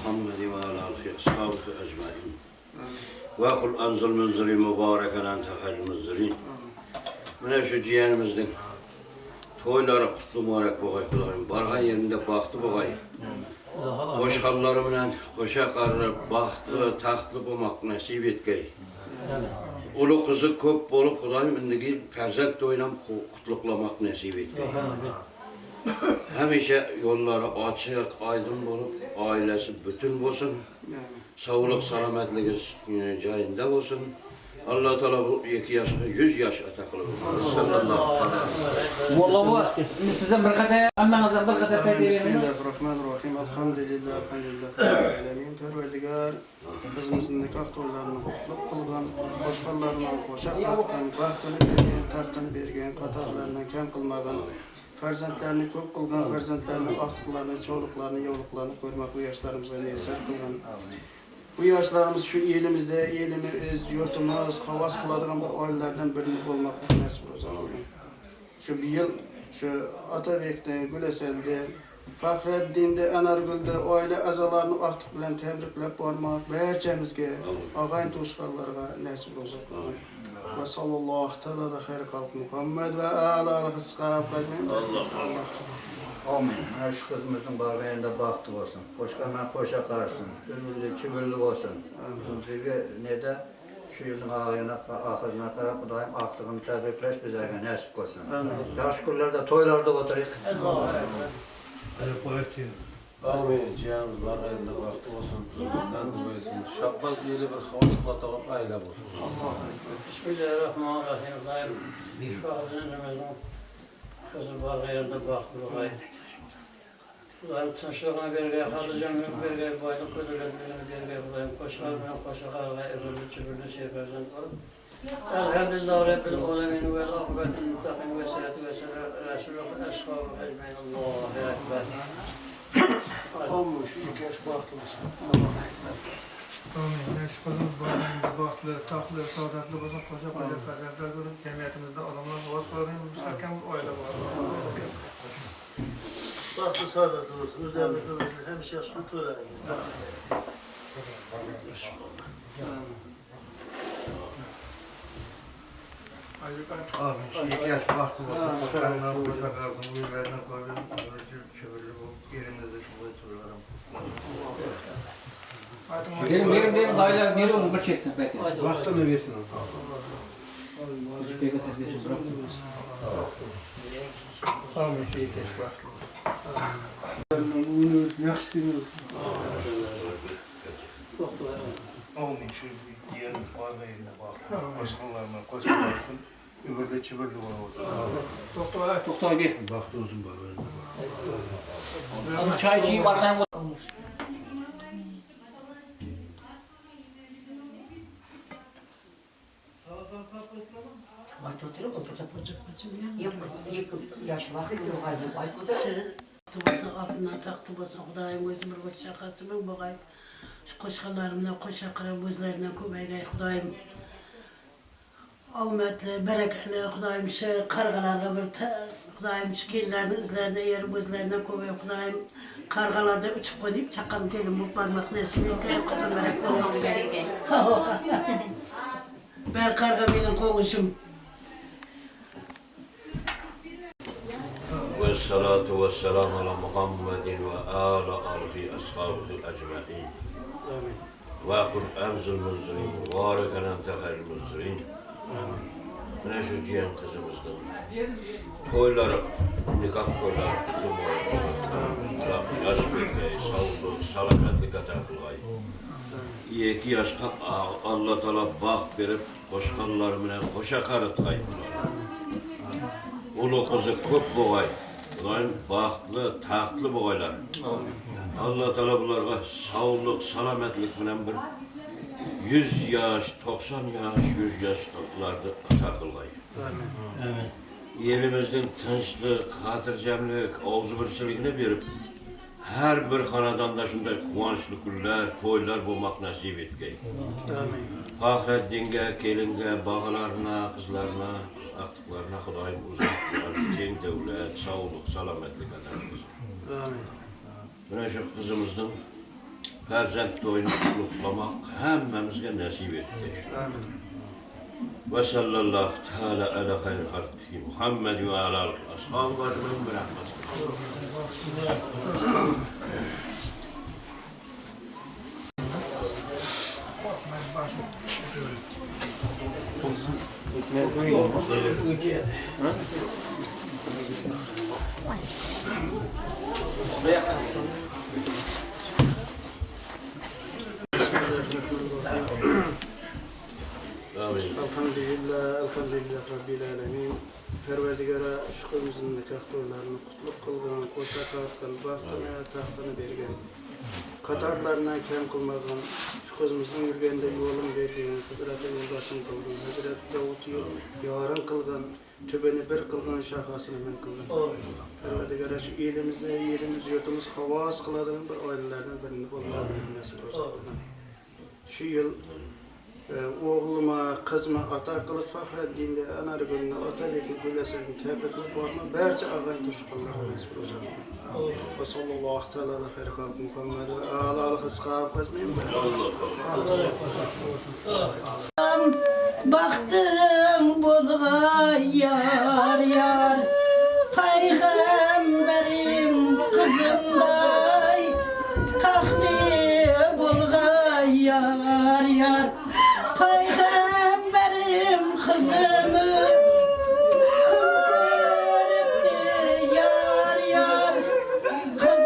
Muhammed ve ala alihi ashabihi ecmaîn. Ve kul anzil munzili mübareken ente hayrul munzilin. Mene şu ciğerimizden toyları kutlu mübarek boğay Kudayım. Bargan yerinde baktı boğay. Hoş halları bilen koşa karı baktı, tahtlı bulmak nasip etkey. Ulu kızı köp bolup Kudayım indiki perzent toyunam kutluklamak nasip etkey. Hemişe yolları açık, aydın bolup, ailesi bütün olsun. Sağlık, selametlik cayında olsun. Allah Teala bu 2 yaşına 100 yaş atakılır. Sallallahu aleyhi ve sellem. Molla bu, sizden bir kadar, ammanızdan bir kadar peyde verin. Bismillahirrahmanirrahim. Elhamdülillah, elhamdülillah. Alemin. Perverdigar, kızımızın nikah toylarını kutlup kılgan, boşkallarına koşak atkan, bahtını bergen, tartını bergen, katarlarından kem kılmadan, farzentlerini çok kılgan, farzentlerini aktıklarını, çoğuluklarını, yoğuluklarını koymak bu yaşlarımıza niyeser kılgan. Bu yaşlarımız şu elimizde, elimiz, yurtumuz, havas kıladığım bu ailelerden birini olmak nasip olsun. Şu bir yıl, şu Atabek'te, Gülesel'de, Fahreddin'de, Enargül'de aile azalarını artık bilen tebriklep varmak, barcamizga, ağayın toşkallarına nasip olsun. Ve sallallahu teala da hayır kalk Muhammed ve ala rızkı Allah. Amin. Şu kızımızın bağırlarında baktı olsun. Koşkanlar koşa karsın. Ömürlü çübürlü olsun. Çünkü ne de şu yılın ahırına tarafı daim aktığını tebrikleş bize nasip olsun. Yaş günlerde toylarda oturuk. Amin. Cihazımız bağırlarında baktı olsun. Kızımızdan dolayısın. Şabbaz diye bir havuz kulatalım aile olsun. Bismillahirrahmanirrahim. Şu azizimizin kızı bağırlarında baktı olay. Kudayım tınçlığına bergeye, halıcanlık bergeye, baylık ödüllerine bergeye, Kudayım koşarına koşakarına, evürlü çübürlü seferden olup. Elhamdülillah Rabbil alemin ve akıbetin muttaqin ve salatu ve selam Resulü eşkâbu ecmeyin Allah'a ekber. Olmuş, ilk yaş bahtımız. Amin. Neşkazımız bağlarında bahtlı, tahtlı, saadatlı olsun, koca koca kazançlar görüp cemiyetimizde adamlar havas kılarını müsaken aile var. Bahtlı saadatlı olsun, üzerinde olsun, hem yaşlı törayın. Amin. İlk yaş baktı olsun. Koşkanlar koşa karsın. Uyurlarına koydum. Çübürlü bu. Yerimizde çubuğu Benim dayılar nere onu bir çektim peki. Vaktini versin o. Peki tesbih bıraktım. Amin. Şey yaş bahtımız. Bunu yakıştığınız. Amin. Şu diğer bağırlarında baktı. Başkanlarına koşa karsın. Öbürde çiberli olsun. Doktor bir. Baktı olsun bağırlarında. Ama çaycıyı varken Yaş vakit yok hadi baykuda. Taktı altına taktı olsa Kudayım gözüm bir boş şakasımın bakayım. Şu koşkalarımla koşa kara gözlerine kubeyge Kudayım. Avmetli, berekeli Kudayım şu kargalarla bir Kudayım şu kirlerini izlerine yer gözlerine kubey Kudayım. Kargalarda uçup koyup çakam gelin bu parmak nesini kayıp kızım verek olmam gerek. Ben karga benim komşum. Ve salatu ve selamu ala Muhammedin ve ala alihi ashabihi ecmaîn. Ve kul enzil muzrin mübareken ente hayrul munzilin. Mene şu cihan kızımızdan toyları, nikah toyları kutlu mübarek. Yaş büyüklüğü, sağlık, selametlik atakılgay. 2 yaşta Allah Teala bak verip koşkanlarımla koşa karıtgay. Ulu kızı köp boğay. Kudayım bahtlı, tahtlı boğaylar. Allah Teala bunlara sağlık, selametlik bilen bir 100 yaş, 90 yaş, 100 yaşlarda takılgay. Elimizden tinçlik, hatırcemlik, ağzı birçilikini verip her bir hanadanda şunday kuvvançlı günler, toylar bulmak nasip etkey. Fahreddin'e, kelinge, bağlarına, kızlarına, aktıklarına Kudayım uzaklar, keng devlet, sağlık, selametlik ederimiz. Mene şu kızımızdan Ferzent doyunu kutlamak hemmemizge nasip etti. Amin. Ve sallallahu teala ala hayri halkihi Muhammed ve ala ashabı ve men rahmetullah. Amin. Elhamdülillah Rabbil alemin. Perverdigara şükürümüzün nikah toylarını kutluk kılgan, koşa katkan, bahtına, tahtını bergen. Katarlarından kem kılmagan, şu kızımızın yürgende yolun verdiğin, Hazreti yoldaşın kılgan, Hazreti Davut yolun yarın kılgan, tübeni bir kılgan, şahasını men kılgan. Perverdigara şu ilimizde, yerimiz, yurtumuz havas kıladığın bir ailelerden birini bulmalarını nasip olsun. Şu yıl oğluma, kızıma ata kılıp Fahreddin'de anar gününe atalık güleserini tebrikler varma. Berçe ağayın tuşkallara nasip olsun. Ve sallallahu teala ala hayri halk Muhammed ve ala alık ıskâb kazmayın mı? Baktım bulgay yar yar, peygamberim kızımday, tahli bulgay yar yar, peygamberim kızını görüptü yar yar, kız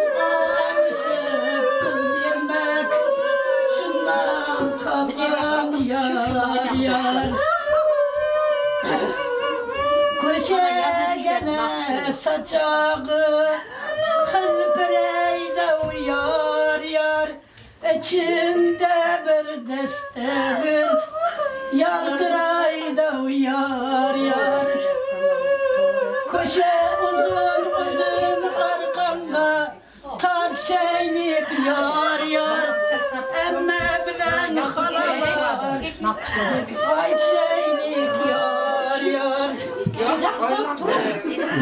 alışıp kız vermek, şundan kalkan yar yar. Köşegene saçağı kız bireyde uyar yar, içinde bir deste gül yaltırayda uyar yar. Köşe uzun uzun arkamda tar şeylik yar yar, emme bilen halalar ay şeylik yar yar.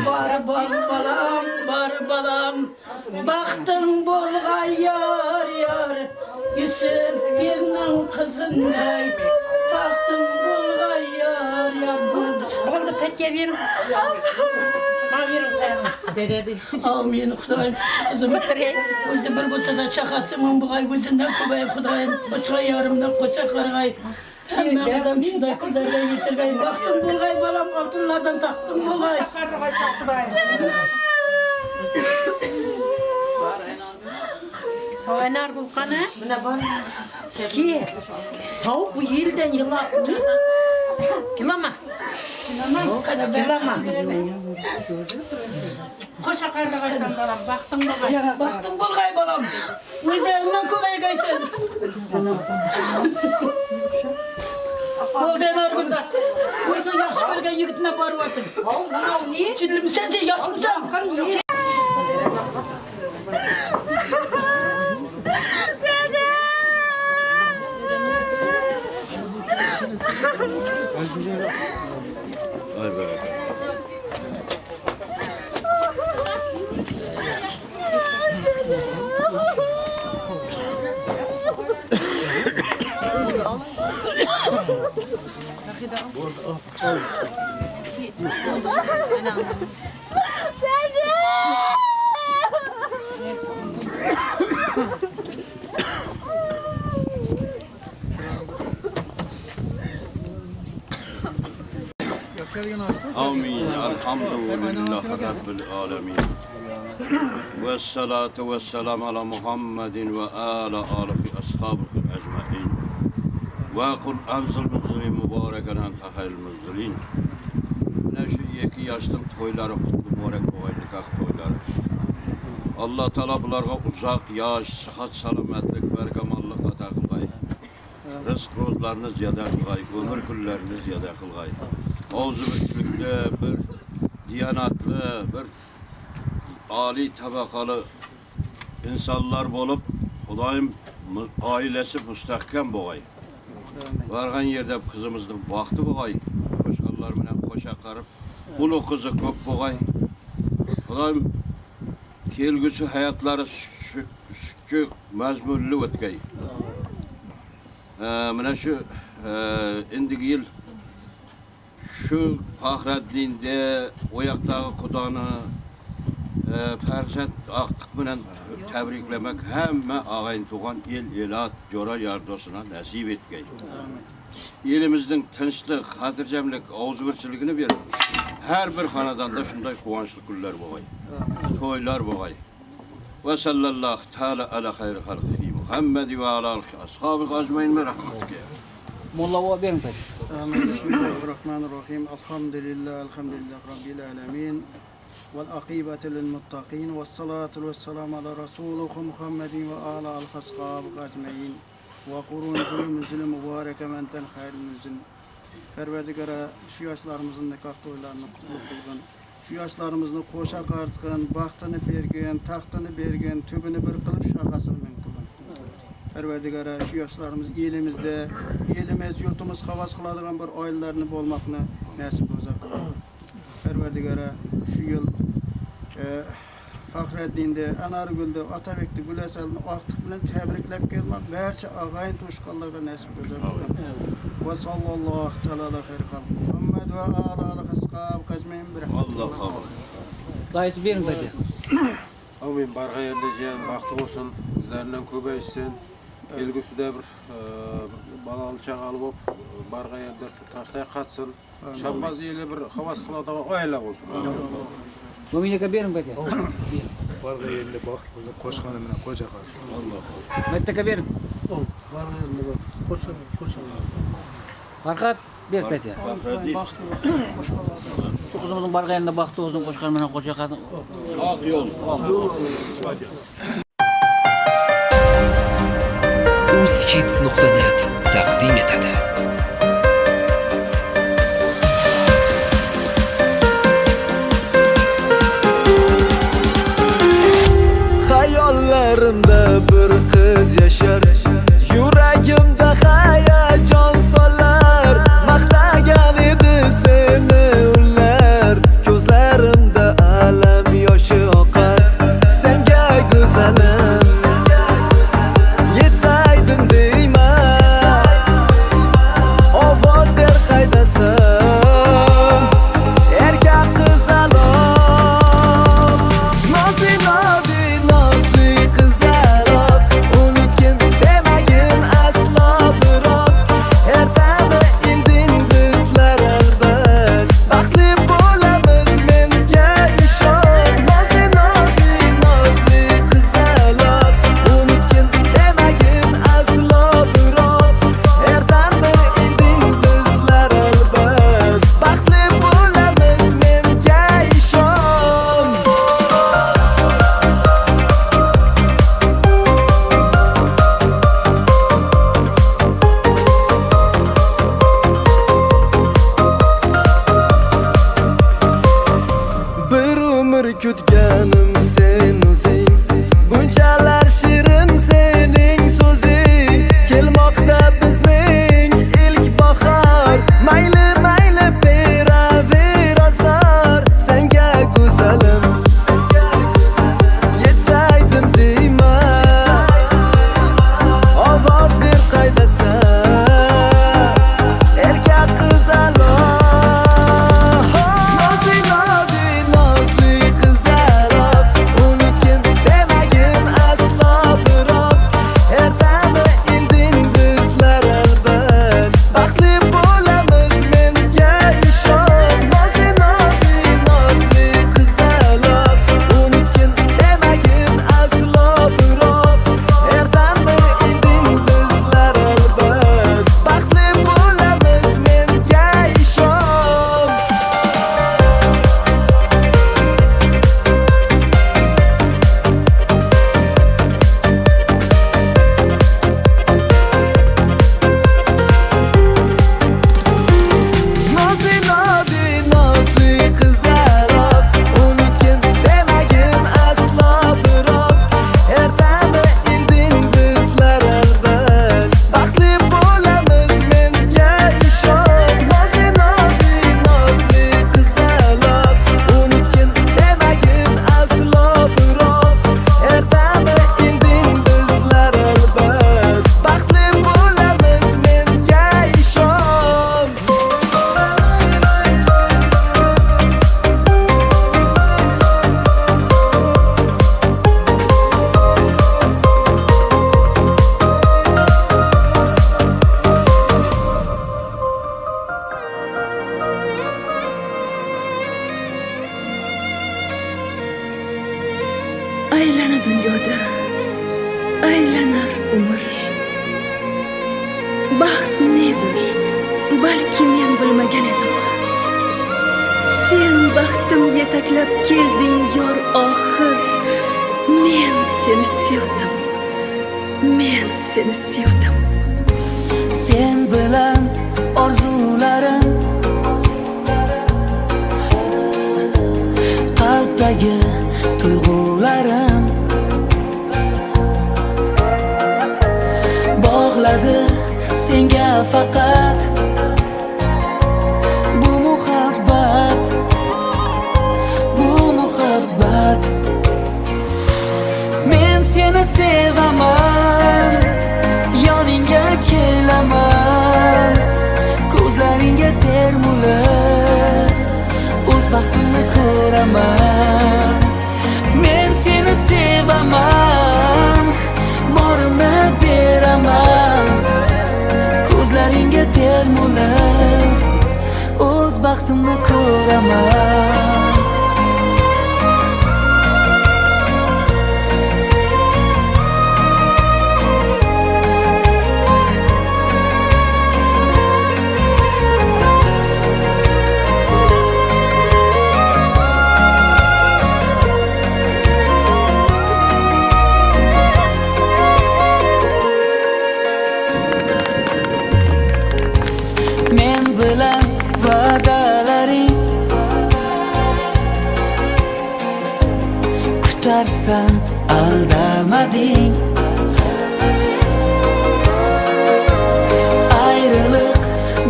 Bar balam, bar balam, baktım bulgay yar yar, Yusuf birinin kızınday, taktım bulgay yar yar. Oldu pek verin. Dededi. Amin Kudayım. Kızım, özü bir bulsa da şakasımın bulgay gözünden kubaya Kudayım, koça yarımdan koça kargay. Hemen adam şunday kudayla getirgay, baktım bulgay balam, altınlardan taktım bulgay. Oynar bulkanı. Ki tavuk bu yıldan yıla yılama. Yılama. Koşa karda kaysan balam. Baktım bulgay. Baktım bulgay balam. Üzerinden kubaya kaysın. Olden argında. Oysa yaş görgen yigitine barı atın. Çüdülüm sence yaş mısın? Ay be. Amin. Elhamdülillahi Rabbil alemin. Ve salatu ve selam ala Muhammedin ve ala alihi ashabihi ecmaîn. Ve kul enzil muzri mübareken ente hayrul muzrin. Ne şu 2 yaşdan toyları kutlu mübarek boğay nikah toyları. Allah Teala bularga uzak yaş, sıhhat, salametlik, bergamallık ata kılgay. Rızk rozlarını ziyade kılgay, ömür günlerini ziyade kılgay. Ağzı bütünlükte bir diyanatlı, bir âli tabakalı insanlar bolup, Hudayım ailesi müstahkem boğay. Vargan yerde kızımızın vakti boğay. Koşkallar bilen koşa karıp, ulu kızı köp boğay. Hudayım kelgüsü hayatları sutçu mazmunlu o'tgay. Mana shu indiki yil şu Fahreddin'de o yaktaki Kuda'nı Ferset aktık bilen tebriklemek hem ağayın tuğan elat cora yardosuna nasip etkeyi. Elimizden tinçlik, hatırcamlık, ağızbirçiligini verir. Her bir hanadanda şunday kuvançlı günler boğay. Toylar boğay. Ve sallallahu teala ala hayri halkihi Muhammed ve ala ashabı ajmain merahmetik. Molla o benim peki. Bismillahirrahmanirrahim. Elhamdülillah Rabbil alemin. والعقيبة للمتقين والصلاة والسلام على رسوله محمد وعلى الأصحاب أجمعين وقرون zulüm mübarek menten hayırlı müzin. Perverdigara şu yaşlarımızın nikah toylarını kutluqan, şu yaşlarımızın koşa qartqan, baxtını bergen, taxtını bergen, tübünü bir qılıp şahasını men qılgan. Perverdigara şu yaşlarımız elimizde, elimiz, yurtumuz havas qıladigan bir oilalarını bolmaqni nasip olsa. Perverdigara şu yıl Fahreddin'de, Anargül'de, Atabek'te, Gülesel'de aktif bilen tebriklep gelmek barcha ağayın tuşkallarına nasip olacak. Ve sallallahu teala ala hayri halk Muhammed ve ala ashab kazmeyin bir. Allah kabul. Dayısı benim peki. Amin barga yerleşen, baktı olsun, üzerinden köbeysin. Kelgüsü de bir balalı çağalı bop, barga yerde şu taştay katsın. Şambaz ile bir havas kıladağı oylak olsun. Momineke benim peki. Barga yerinde baktığı koşkanımına koca karşı. Metteke benim. Barga yerinde koşkan. Farkat bir peki. Baktı. Şu kızımızın barga yerinde baktı olsun koşkarmana koca kadın. Ak yol. Uzkids.net taqdim etadi. Hayollarimda bir qiz yashar, yuragimda hayajon solar, maqtagan edi seni ular, ko'zlarimda alam yoshi oqar, senga go'zalim yetsaydim deyman, ovoz ber qaydasan erkak qizaloq, nozi nozi nozli qizaloq, unutgin baxt nedir? Balki men bilmagan edim. Sen baxtim yetaklab kelding yor oxir. Men seni sevdim. Men seni sevdim. Sen bilan orzularim qalbdagi tuyg'ularim bog'ladi senga faqat bu muhabbat men seni sevaman yoningga kelaman ko'zlaringga termulib o'z baxtimni ko'raman men seni sevaman borimni beraman ko'zlaringga termulib o'z baxtimni ko'raman kutarsan aldamading ayrılık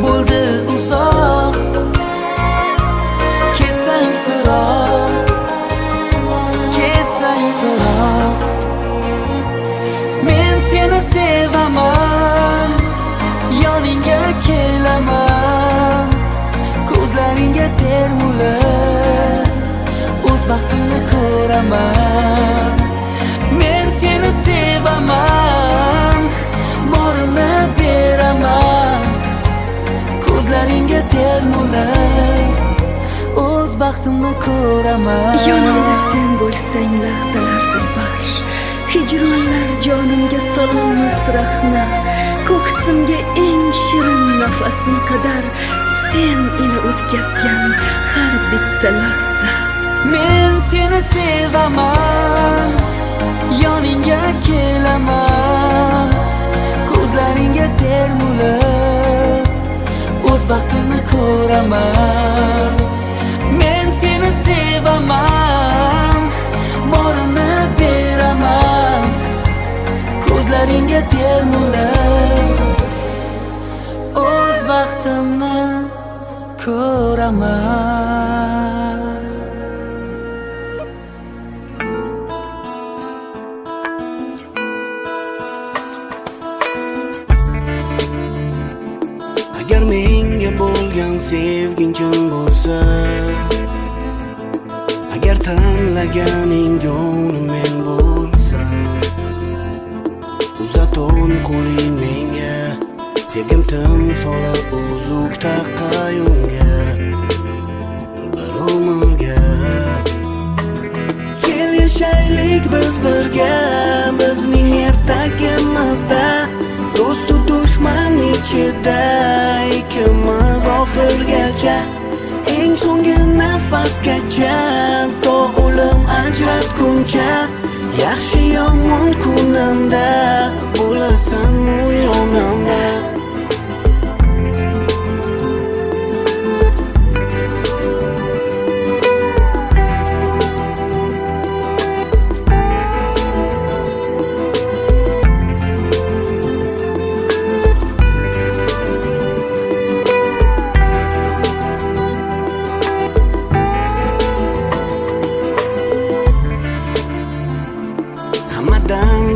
bo'ldi uzoq ketsang firoq men seni sevaman yoningga kelaman ko'zlaringga termulib o'z baxtimni ko'raman men seni sevaman borimni beraman ko'zlaringga termulib o'z baxtimni ko'raman yonimda sen bo'lsang lahzalar dilbar hijronlar jonimga sololmas rahna ko'ksimga eng shirin nafasni qadar sen ila o'tkazgan har bitta lahza men seni sevaman yoningga kelaman ko'zlaringga termulib o'z baxtimni ko'raman men seni sevaman borimni beraman ko'zlaringga termulib o'z baxtimni ko'raman agar menga bo'lgan sevging chin bo'lsa agar tanlaganing jonim men bo'lsam uzaton qo'ling menga sevgim timsoli uzuk taqayunga bir umrga kel yashaylik biz birga bizning ertagimizda do'stu dushman ichida ikkimiz oxirgacha eng so'nggi nafasgacha to o'lim ajratguncha yaxshi yomon kunimda bo'lasan u yonimda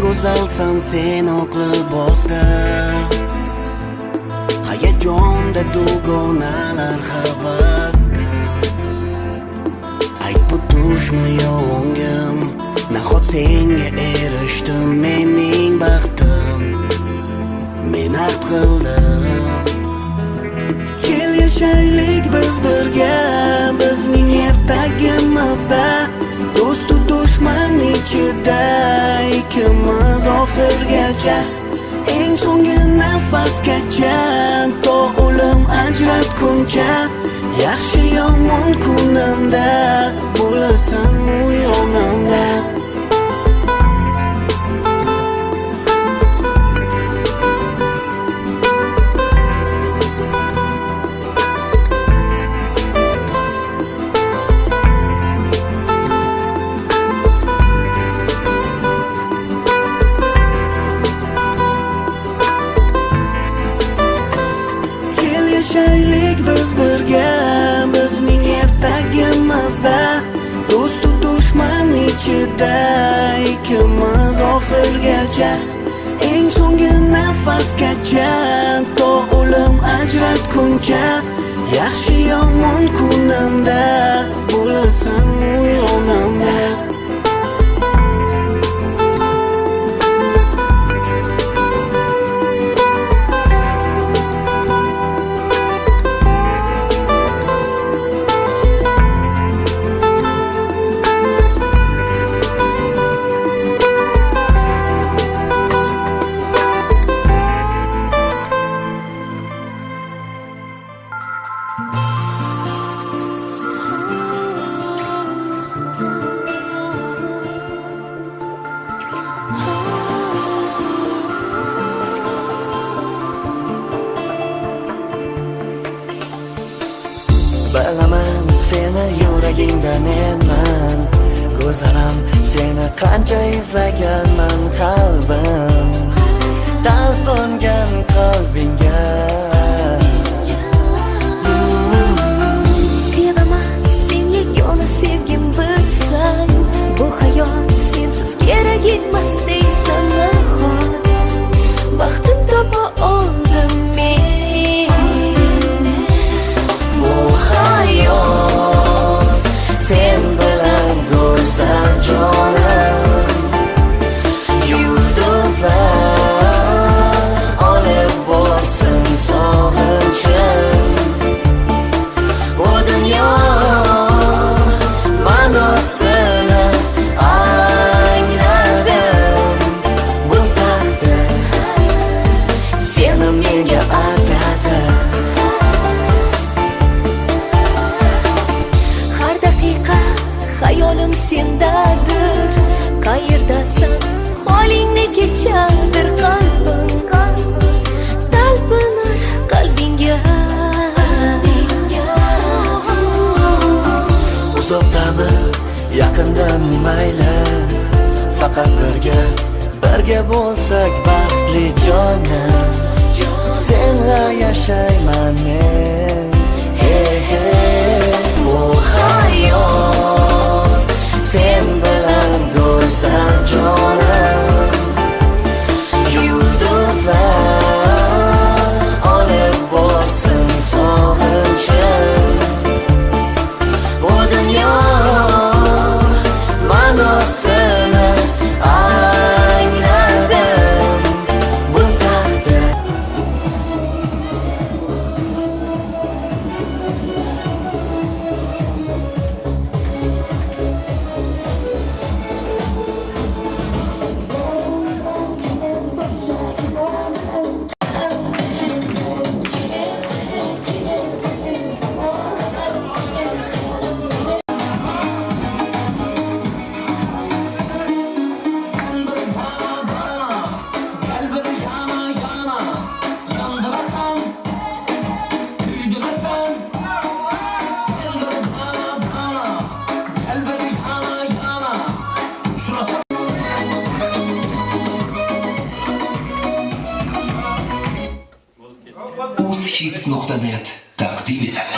go'zalsan sen oq libosda hayajonda dugonalar havasda ayt bu tushmi yongim nahot senga erishdim mening baxtim men haq qildim kel yashaylik biz birga bizning ertagimizda do'stu dushman ichida ikkimiz oxirgacha eng so'nggi nafas nafasgacha to o'lim ajratguncha yaxshi yomon kunimda bo'lasan u yonimda yashaylik biz birga bizning ertagimizda do'stu dushman ichida ikkimiz oxirgacha eng so'nggi nafasgacha to o'lim ajratguncha yaxshi yomon kunimda bo'lasan u yonimda Bilaman seni yuragingda menman Go'zalam seni qancha izlaganman qalbim Talpingan qalbingga Sevaman sen yagona sevgim bilsan Bu hayot sensiz kerak emas deysan nahot Baxtim topa oldim men hayot sen bilan go'zal jonim yulduzlar olib borsin sog'inchim bu dunyo ma'nosini angladim bu taqdir seni menga atadi Hayolim sendadir Qayerdasan holingni kechandir qalbim Talpinar qalbingga Uzoqdami yaqindami mayli Faqat birga bo'lsak baxtli jonim Senla yashayman men Bu hayot sen bilan go'zal jonim yulduzlar olib borsin sog'inchim bu dunyo ma'nosini angladim bu taqdir Hits.net taqdim etadi.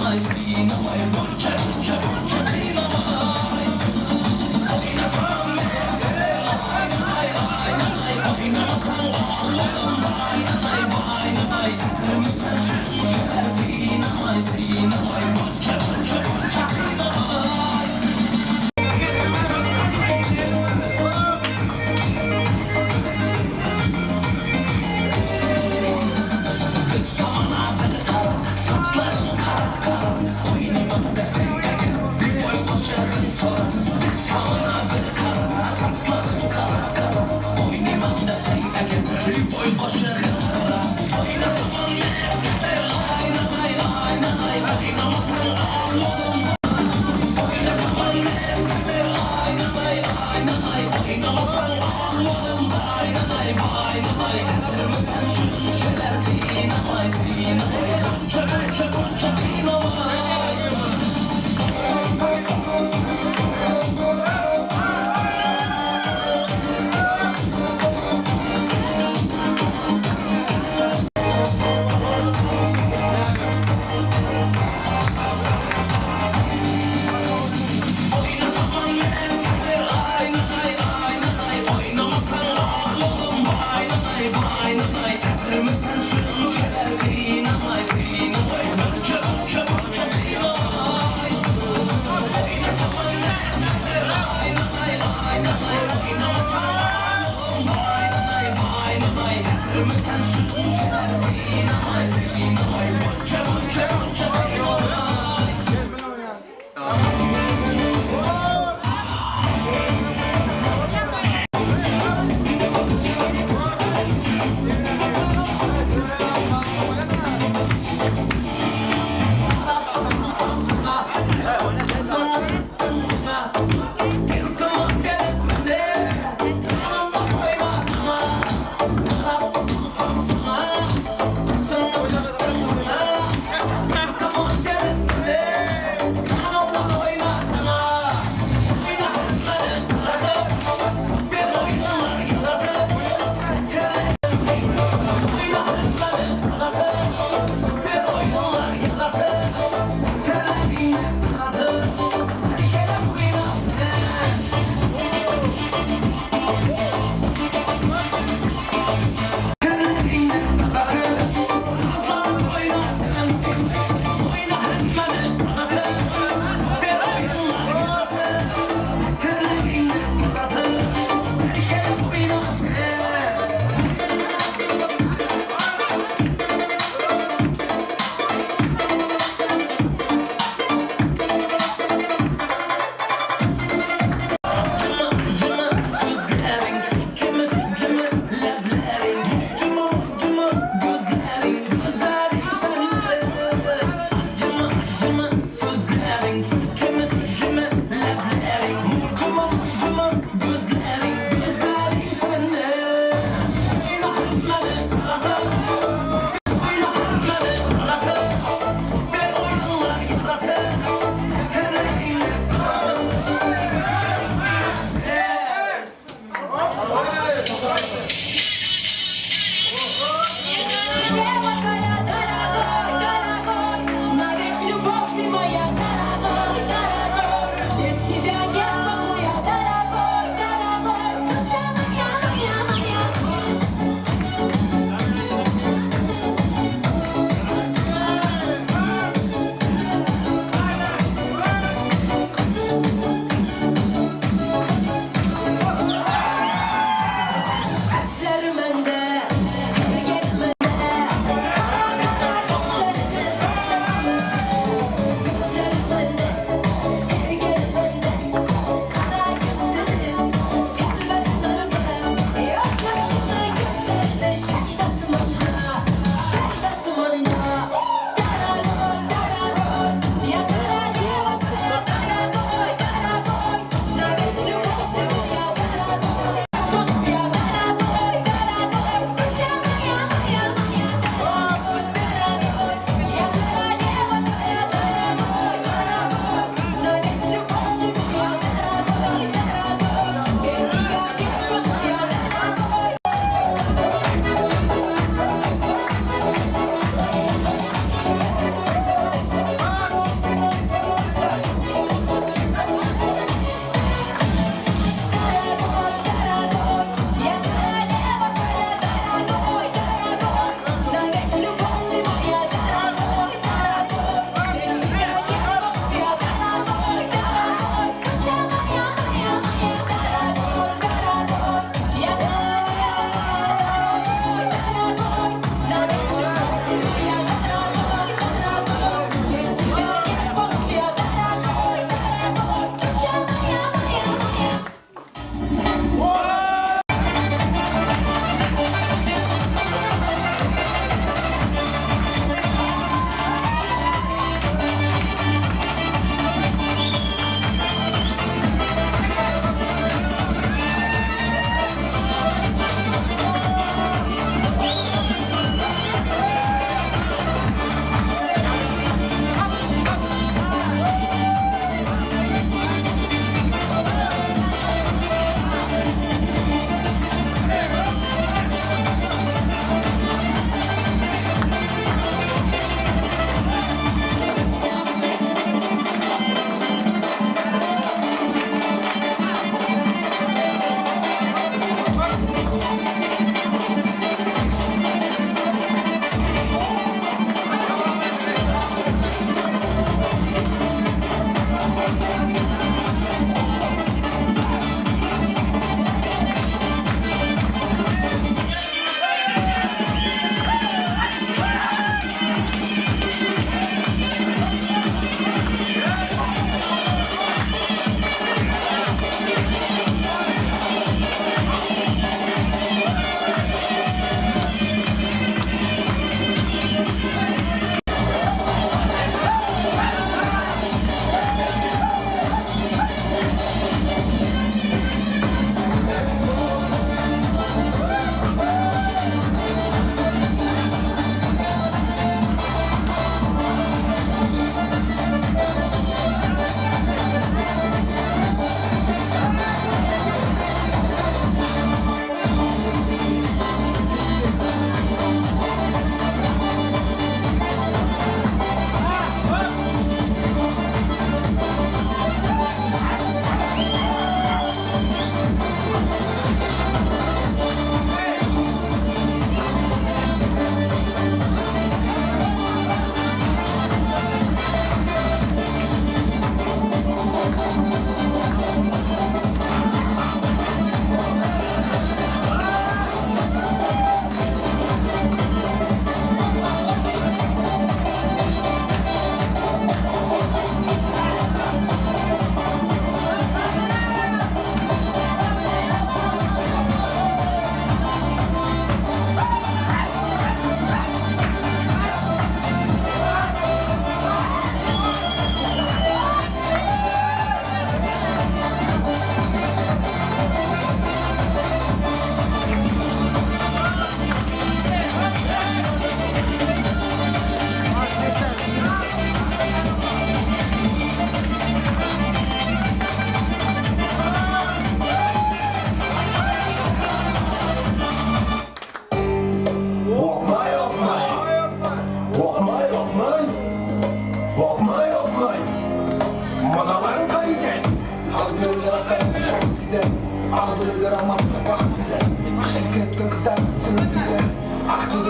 Hazine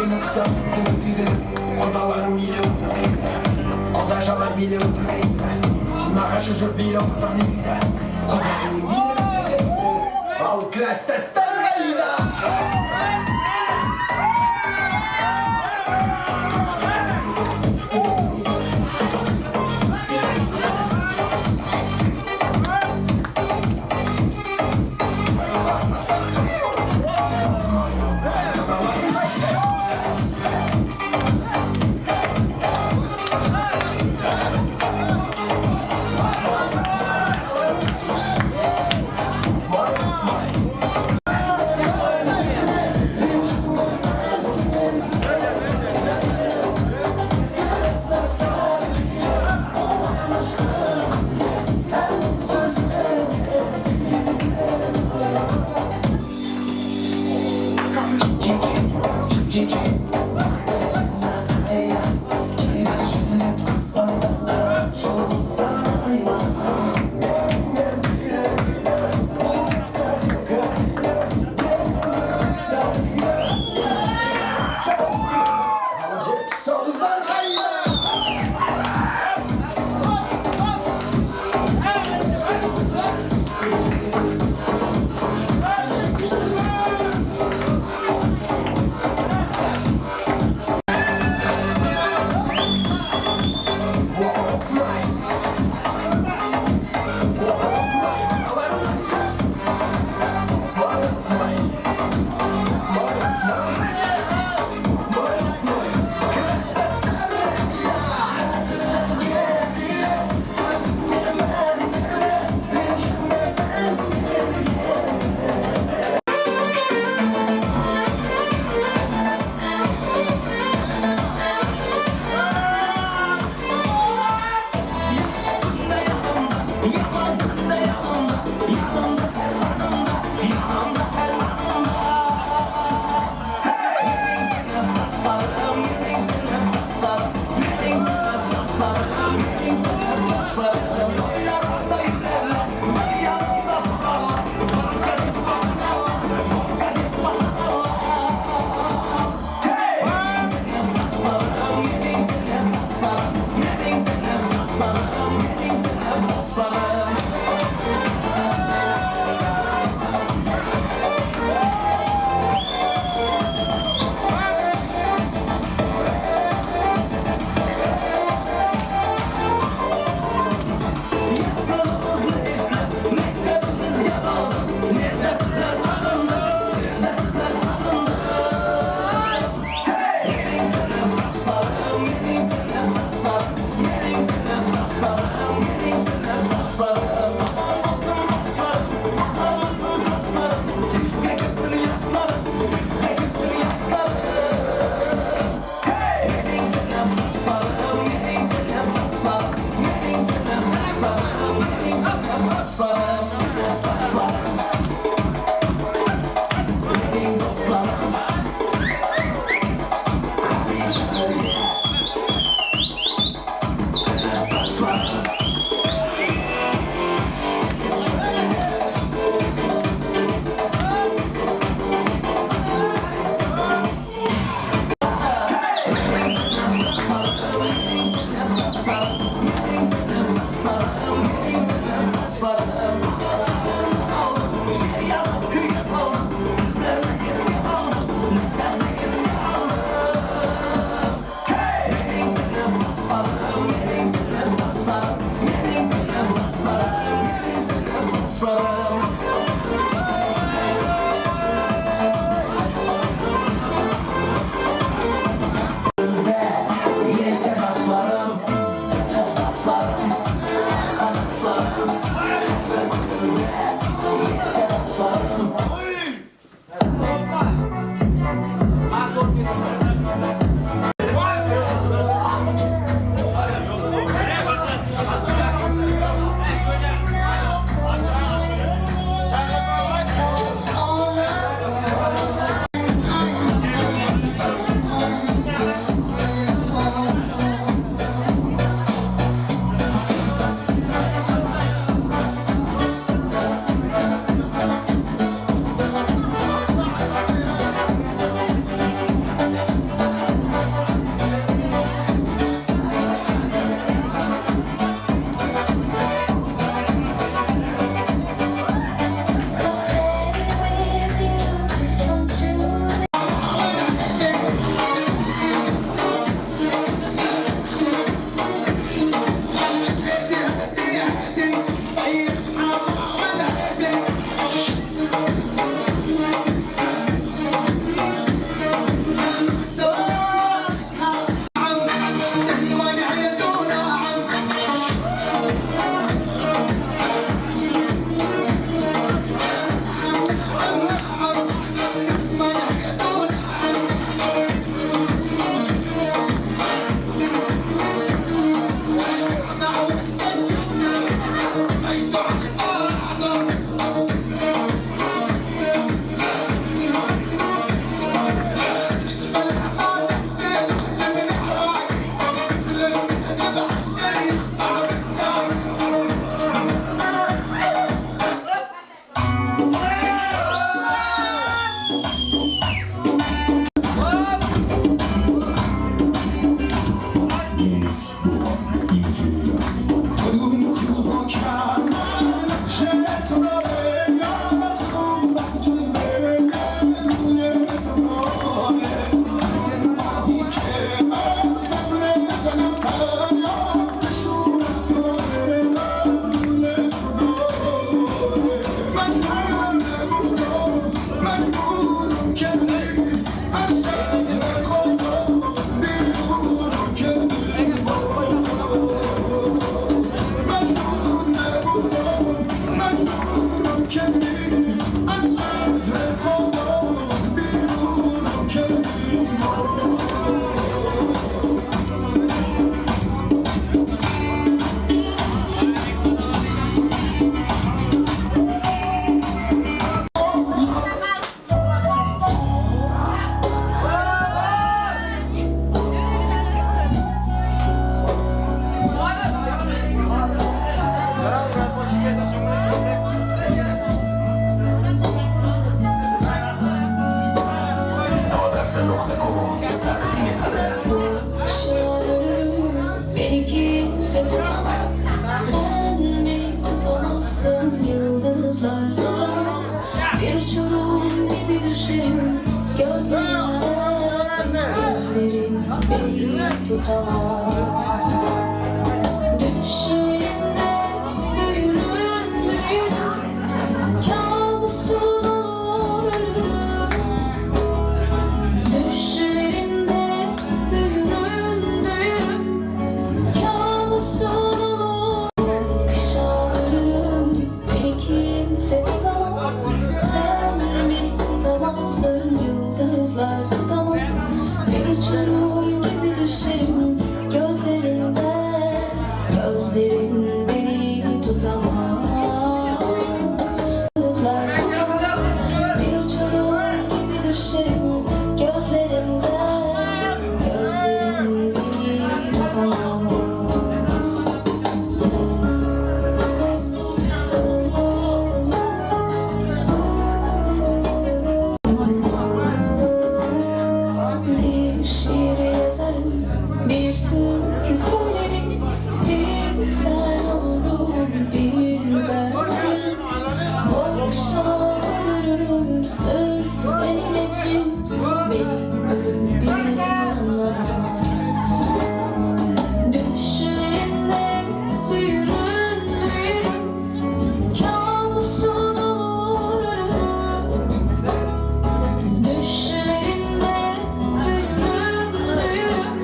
Seni kısa dedi. Odalarım milyondur deydi. Odaşalar milyondur deydi. Nakaşıcı milyondur deydi. Odalarım milyondur deydi. Al klas testler deydi. beni tutamaz. Düşlerinde büyürüm büyürüm, kabusun olur ölürüm. Düşlerinde büyürüm büyürüm, kabusun olur. Kışa ölürüm, beni kimse tutamaz. Sen beni tutamazsın, yıldızlar tutamaz. Bir uçurum gibi düşerim gözlerinde, gözlerin beni tutamaz. Yıldızlar tutamaz. Bir uçurum gibi düşerim gözlerinde, gözlerin beni tutamaz. Bir şiir yazarım, bir türkü söylerim, bir sen olurum, bir ben. Bu akşam ölürüm sırf senin için, benim ölüm bile anlamaz. Düşlerinde büyürüm büyürüm, kabusun olur ölürüm. Düşlerinde büyürüm büyürüm,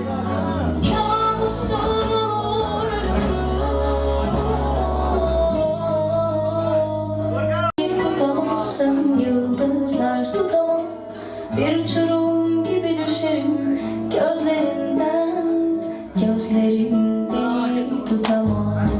kabusun olur ölürüm. Tutamazsın, yıldızlar tutamaz. Bir uçurum gibi düşerim gözlerinden, gözlerin beni tutamaz.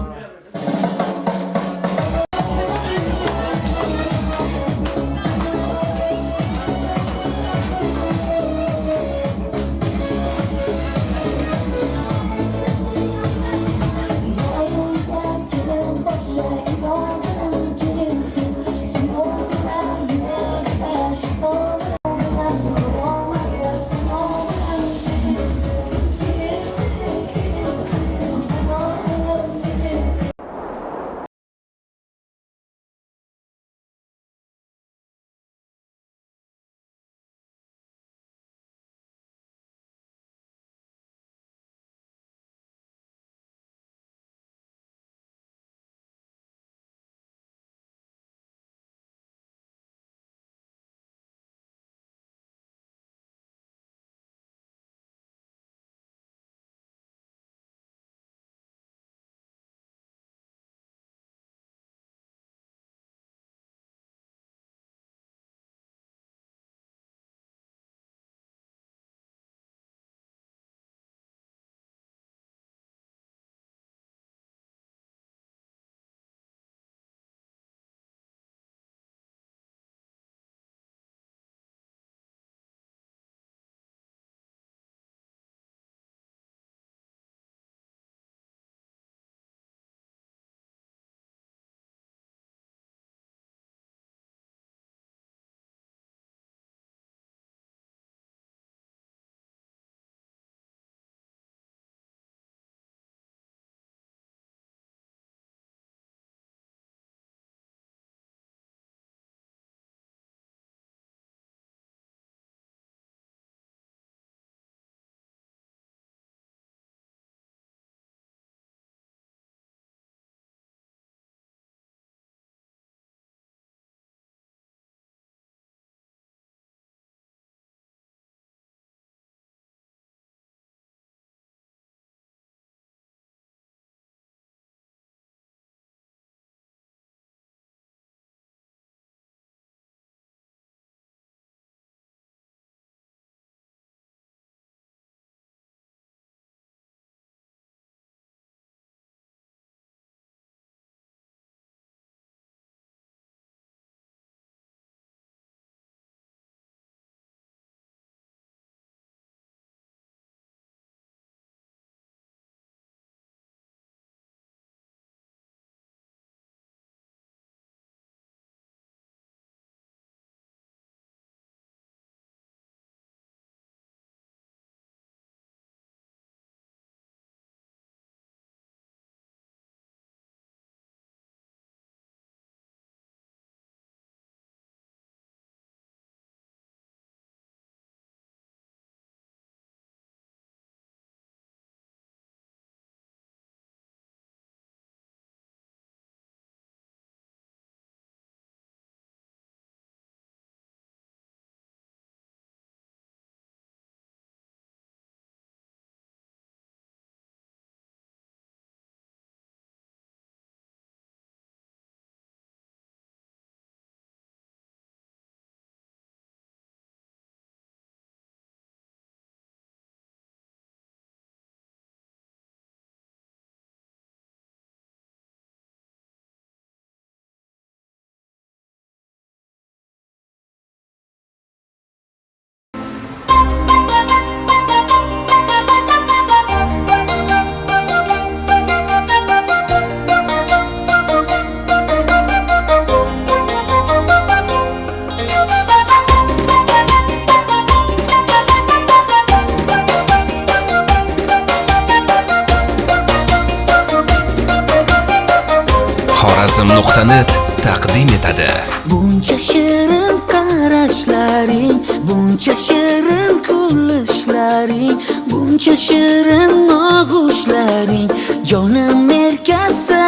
Xorazm.net taqdim etadi. Buncha shirin qarashlaring, buncha shirin kulishlaring, buncha shirin og'ushlaring, jonim erkasi.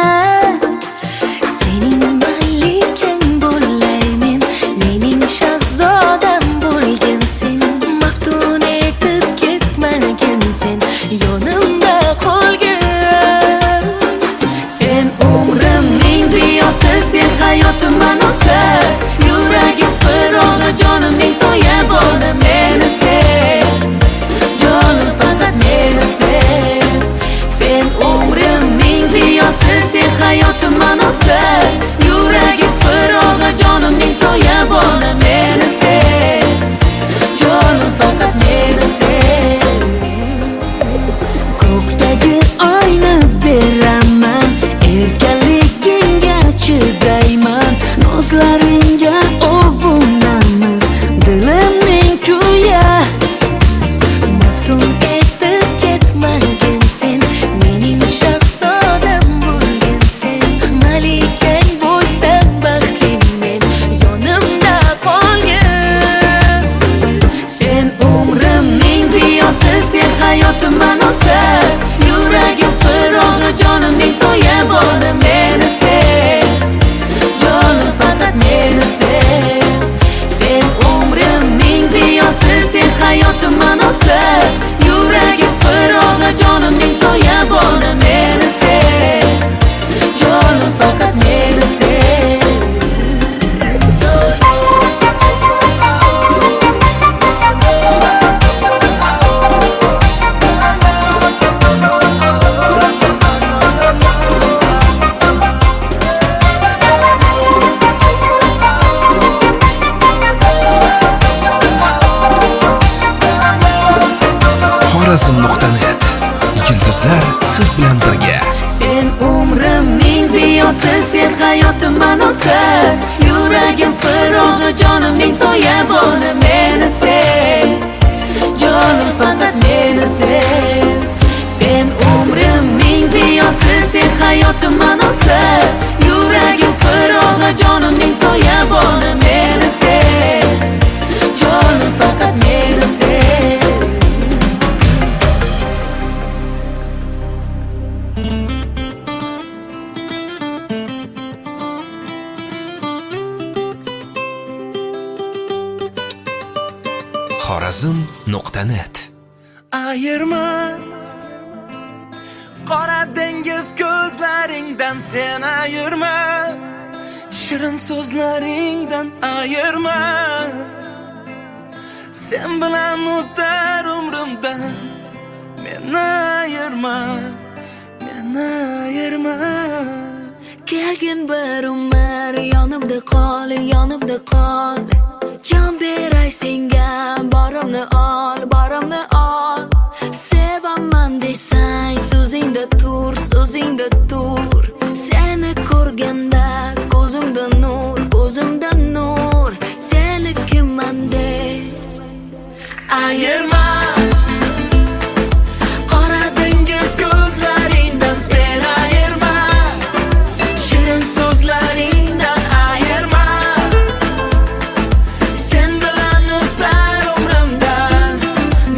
Sening malikang bo'laymen, mening shahzodam bo'lgansen, maftun etib ketmagansen, yonimda qolgin. Sen umrimning ziyosi, sen hayotim ma'nosi, yuragim firog'i, jonimning soyaboni, meni sev, jonim faqat meni sev. Sen umrimning ziyosi, sen hayotim ma'nosi, yuragim firog'i, jonimning soyaboni, meni sev, jonim faqat meni sev. Ko'kdagi oyni beraman, erkaligingga chidayman, nozlaringga ovunaman, dilimning kuyi. Maftun etib ketmagansen, mening shahzodam bo'lgansen, malikang bo'lsam baxtli men, yonimda qolgin. Sen umrimning ziyosi, sen hayotim ma'nosi, yuragim firog'i, jonimning soyaboni, meni sev, jonim faqat meni sev. Sen umrimning ziyosi, sen hayotim ma'nosi, yuragim firog'i, jonimning soyaboni, meni sev, jonim faqat meni sev. Xorazm.net yulduzlar siz bilan birga. Sen umrimning ziyosi, sen hayotim ma'nosi, yuragim firog'i, jonimning soyaboni, meni sev, jonim faqat meni sev. Sen umrimning ziyosi, sen hayotim ma'nosi, yuragim firog'i, jonimning soyaboni, meni sev, jonim faqat meni sev. Xorazm.net Ayirma qora dengiz ko'zlaringdan sen ayirma, shirin so'zlaringdan ayirma. Sen bilan o'tar umrimdan, meni ayirma, meni ayirma. Kelgin bir umr, yonimda qol, yonimda qol. Jon beray senga, borimni ol, borimni ol. Sevaman desang, so'zingda tur, so'zingda tur. Seni ko'rganda ko'zimda nur, ko'zimda nur. Seni kimman de Ayirma qora dengiz ko'zlaringdan sen ayirma, shirin so'zlaringdan ayirma. Sen bilan o'tar umrimdan,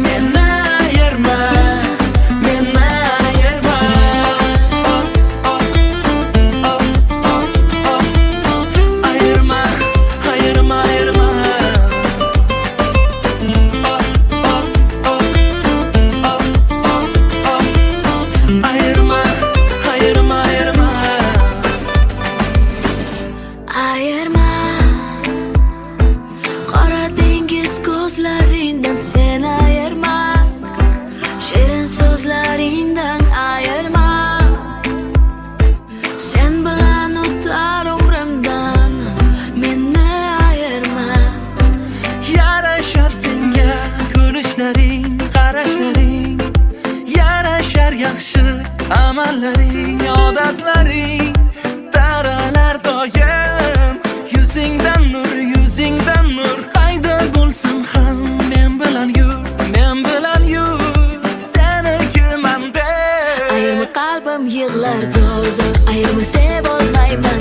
meni ayirma, meni ayirma. Ayirma, ayirma, ayirma. Ayirma, ayirma, ayirma. ayirma. Qora dengiz ko'zlaringdan sen ayirma, shirin so'zlaringdan ayirma. Sen bilan o'tar umrimdan, meni ayirma. Yarashar senga kulishlaring, qarashlaring, yarashar yaxshi amallaring, odatlaring. Taralar doim yuzingdan nur, yuzingdan nur. Qayda bo'lsam ham men bilan yur, men bilan yur. Ayirma qalbim yig'lar zor zor, ayirma sev olmayman.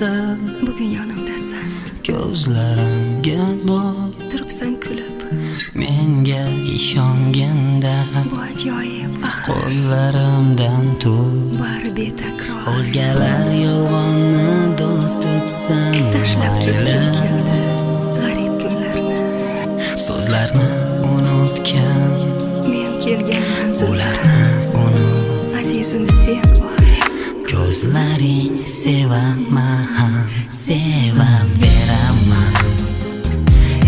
nasib bugun yonimdasan. Ko'zlarimga boq turibsan kulib, menga ishonganda bu ajoyib qo'llarimdan tut bari betakror. O'zgalar yolg'onni do'st tutsan tashlab ketgim keldi g'arib kunlarni, so'zlarni unutgan men kelgan manzillarni unut azizim sen bor. Ko'zlaring sevaman, sevaveraman,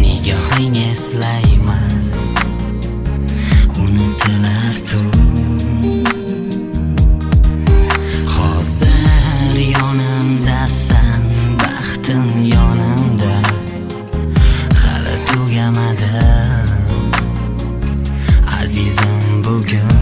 nigohing eslayman, unutilar tun. Hozir yonimdasan, baxtim yonimda, hali tugamadi azizim bugun.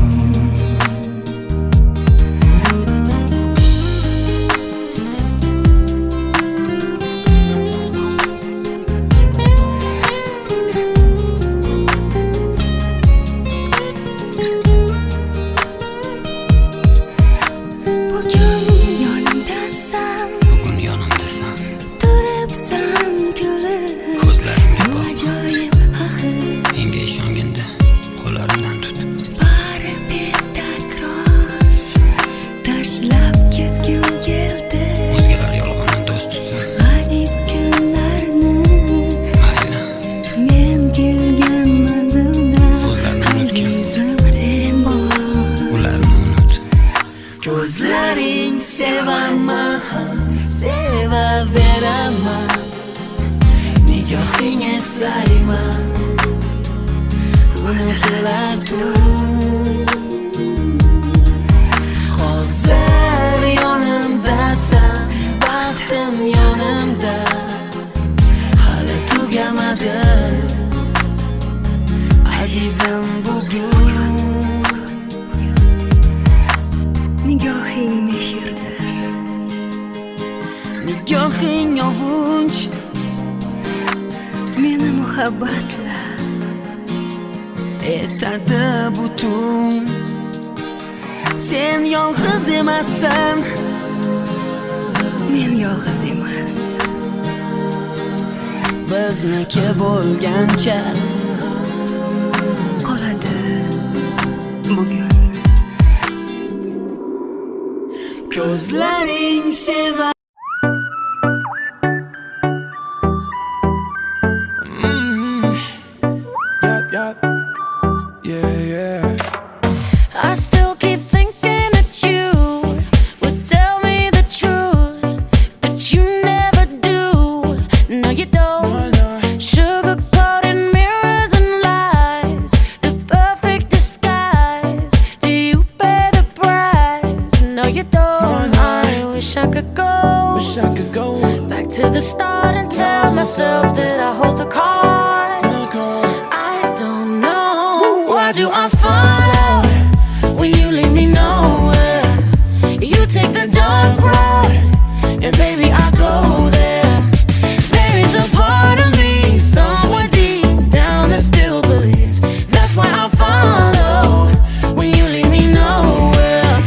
Ko'zlaring sevaman, sevaveraman, nigohing eslayman, unutilar tun. Hozir yonimdasan, baxtim yonimda, hali tugamadi azizim bugun. Nigohing mehrdir, nigohing ovunch, meni muhabbatla etadi butun. Sen yolg'iz emassan, men yolg'iz emas. Bizniki bo'lgancha qoladi bugun. Ko'zlaring seva I still keep thinking that you would tell me the truth, but you never do. No, you don't. Sugar-coated mirrors and lies, the perfect disguise. Do you pay the price? No, you don't. I wish I could go back to the start and tell myself that I hold the cards. I don't know. Why do I follow when you leave me nowhere? You take the dark road, and baby I go there. There is a part of me somewhere deep down that still believes. That's why I follow when you leave me nowhere.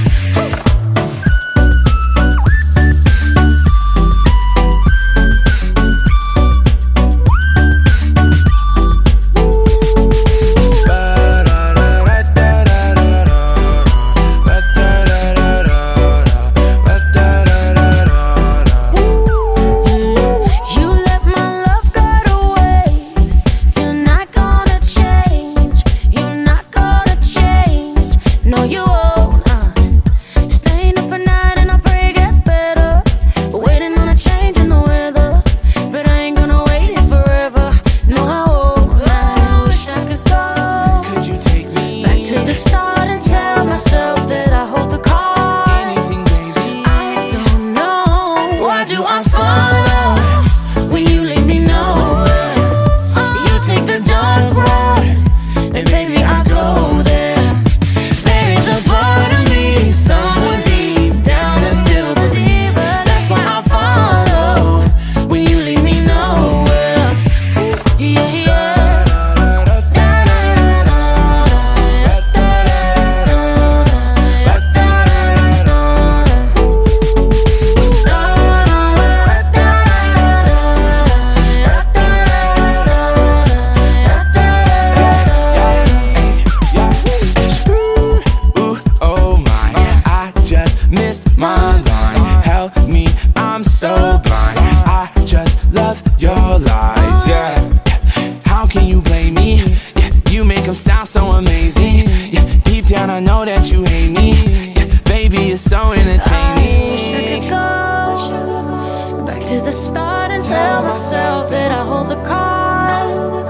make them sound so amazing. Yeah, deep down I know that you hate me. Yeah, baby, it's so entertaining. I wish I could go back to the start and tell myself that I hold the cards.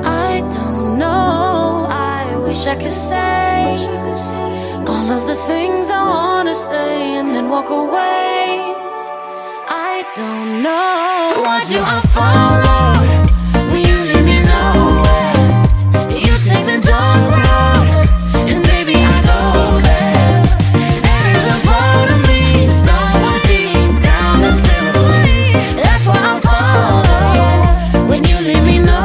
I don't know. I wish I could say all of the things I wanna say and then walk away. I don't know. Why do I follow when you leave me nowhere? You take the dark road, and baby I go there. There is a part of me somewhere deep down that still believes. That's why I follow when you leave me nowhere.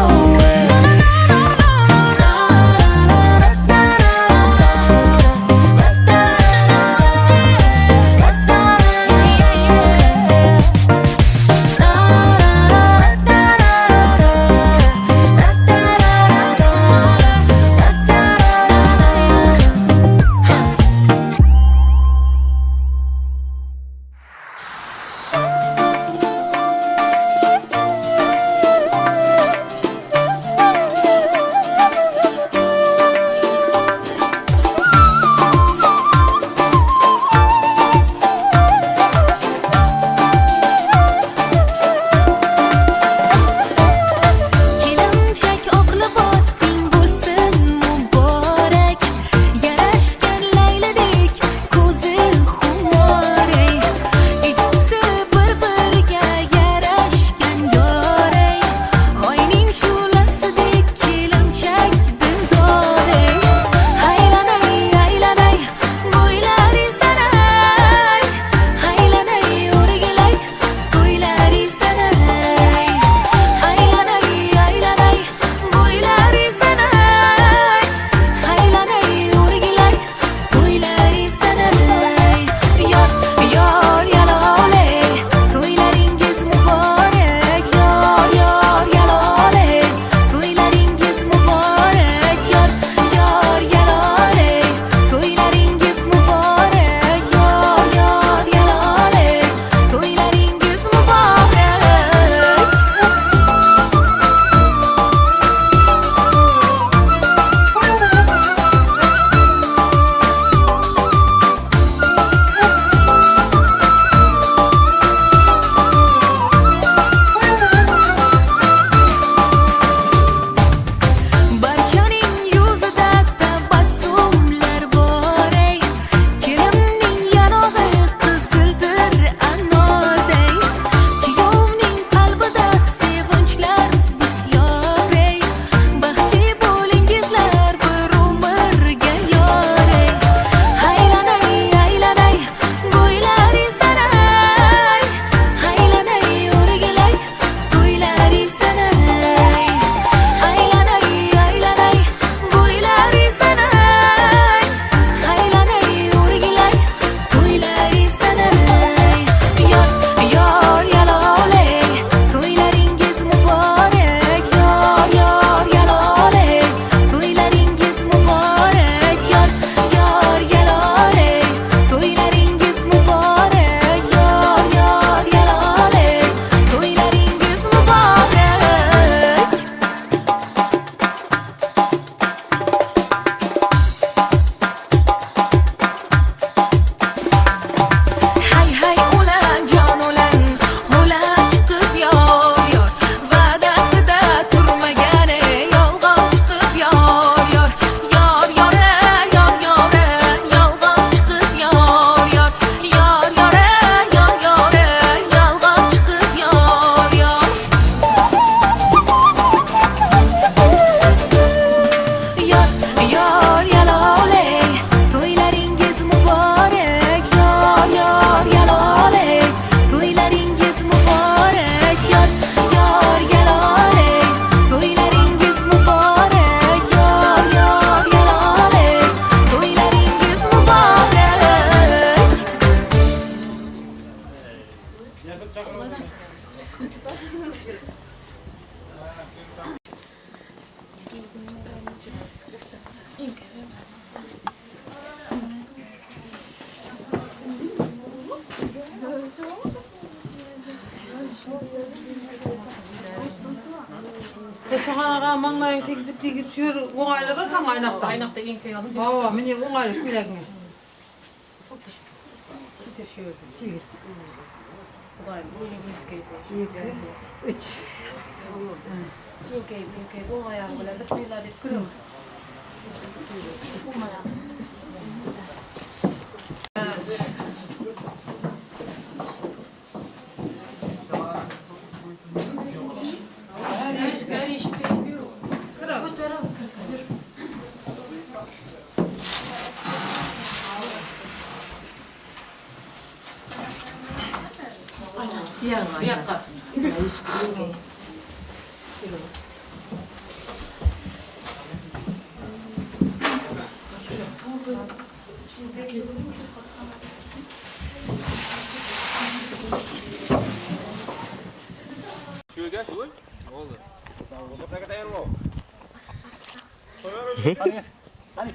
soğanağa manlayın tekizip sür oğayla da sen aynakta. Aynakta inkey alın. Baba, mene oğayla külekme. Tegiz. Üç. Bu ayağım böyle bismillah deyip kırın. Yakka. Şöyle gel, şöyle. Oldu. Tamam, o zaman ne kadar mı? Hadi. Hadi.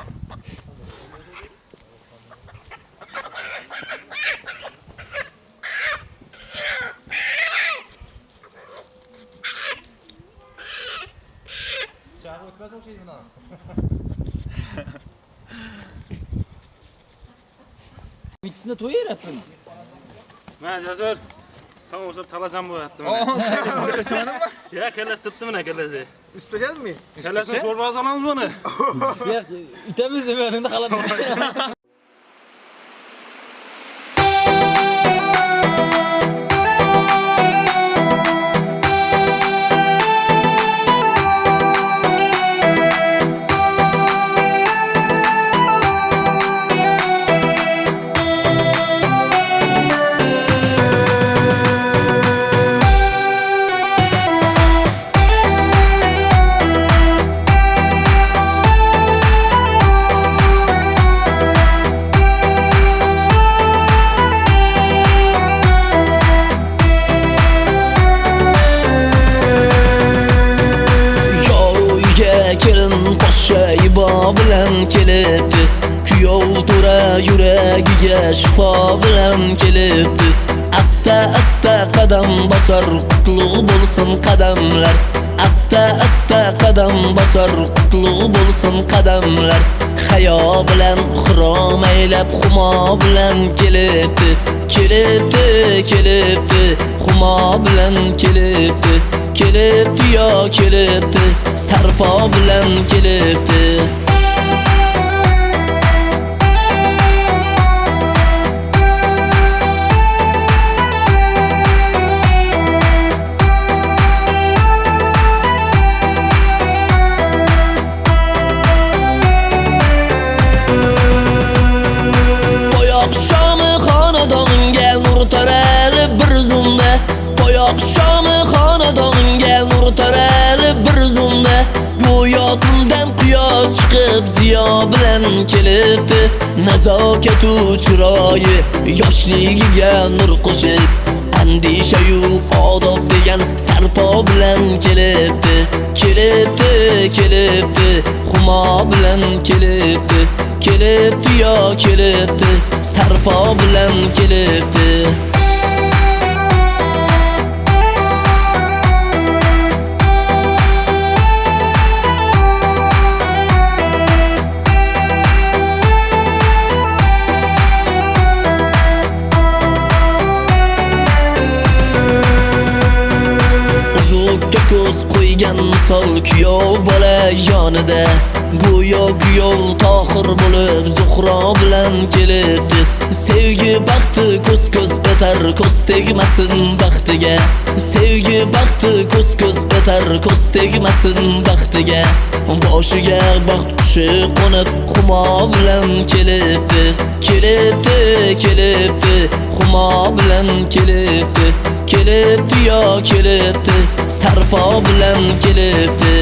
Çağrı ötmez o şeyi mi lan? Bitsin de toyu yaratın. Ben Cazır. Sana olsa çalacağım bu hayatta. Ya kelle sıttım ne kellesi. İsteyecek mi? Kellesini çorbaya salamız bunu. Ya itemiz de bir önünde kalan bir şey. Şayba bilen kelipti Kuyov tura yüregiga şifa bilen kelipti Asta asta qadam basar qutlug' bo'lsin qadamlar Asta asta qadam basar qutlug' bo'lsin qadamlar Hayo bilan xirom aylab xumo bilan kelibdi Kelibdi, kelibdi, xumo bilan kelibdi Kelibdi yo kelibdi, sarpo bilan kelibdi Chiqib ziyo bilan kelibdi Nazokatu chiroyi yoshligiga nur qo'shib Andishayu odob degan sarpo bilan kelibdi Kelibdi, kelibdi, xumo bilan kelibdi Kelibdi yo kelibdi, sarpo bilan kelibdi Ko'z qo'ygan misol kuyov bola yonida Go'yo kuyov tohir bo'lib Zuhro bilan kelibdi Sevgi baxti ko'z etar ko'z tegmasin baxtiga Sevgi baxti ko'z etar ko'z tegmasin baxtiga Boshiga baxt qushi qo'nib xumo bilan kelibdi Kelibdi, kelibdi, xumo bilan kelibdi Kelibdi yo kelibdi, sarpo bilan kelibdi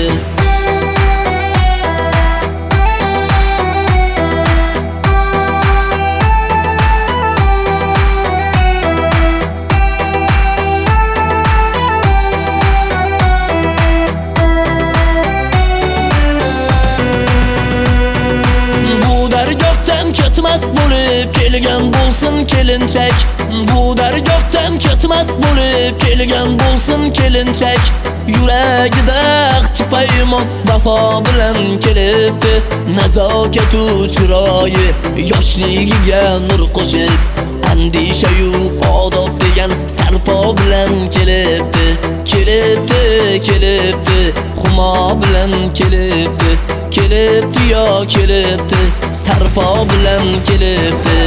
Bu dargohdan ketma ketmas bo'lib kelgan bo'lsin kelinchak. Bu dargohdan ketmas bo'lib kelgan bo'lsin kelinchak. Yuragida paymon vafo bilan kelibdi. Nazokatu chiroyi yoshligiga nur qo'shib, andishayu odob degan sarpo bilan kelibdi. Kelibdi, kelibdi, xumo bilan kelibdi. Kelibdi yo kelibdi, sarpo bilan kelibdi.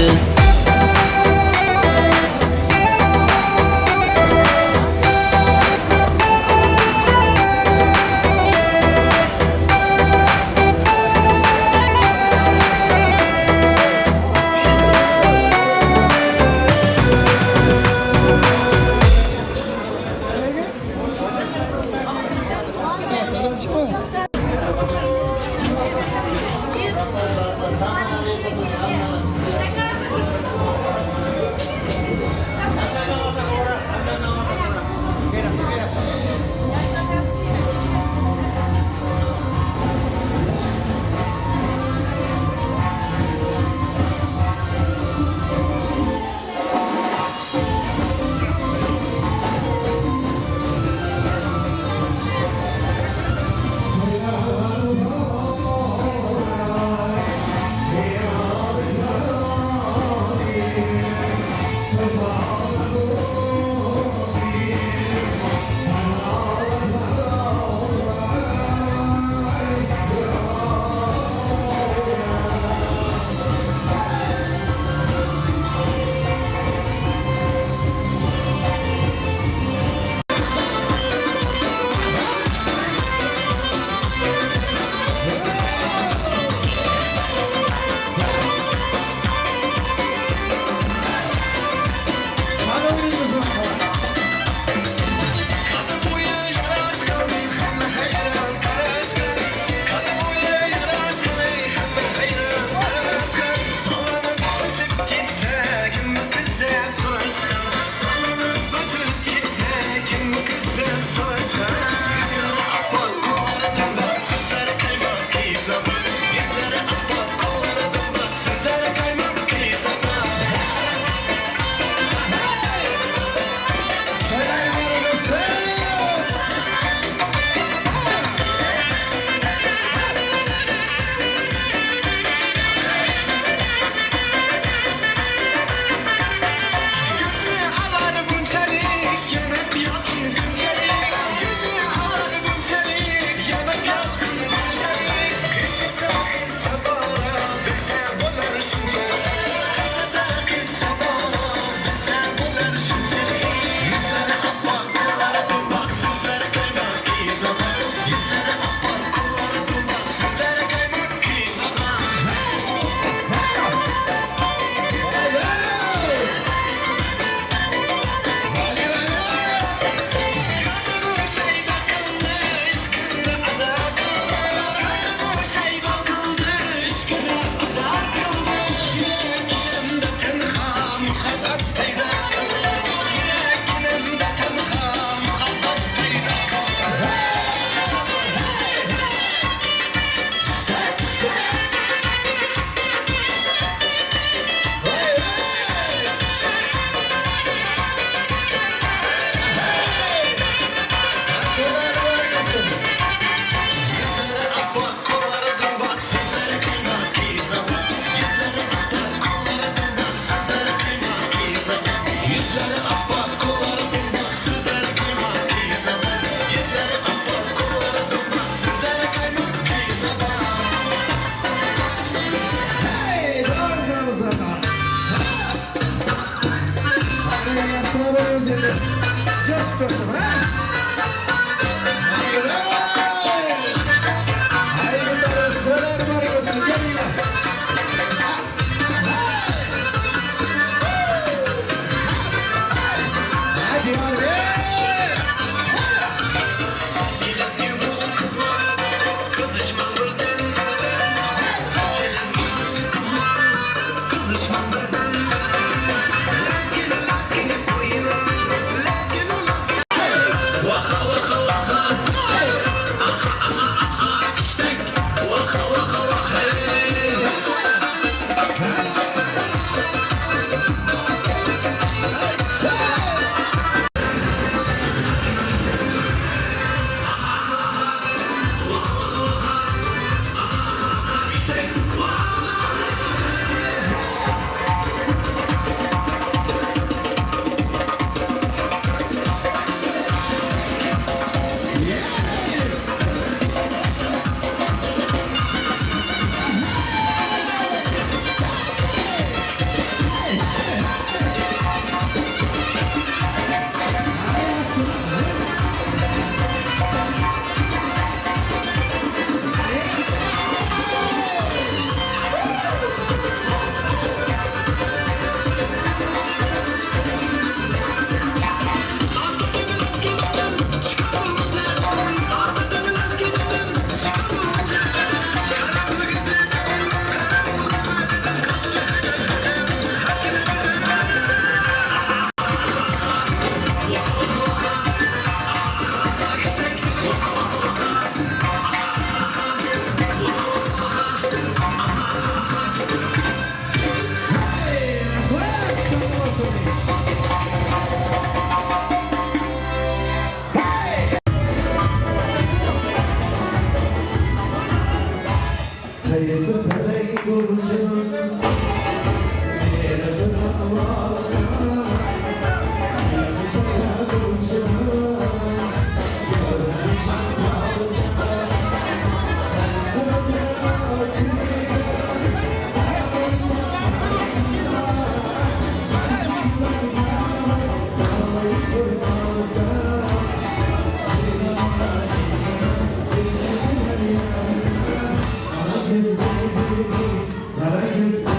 Kara göz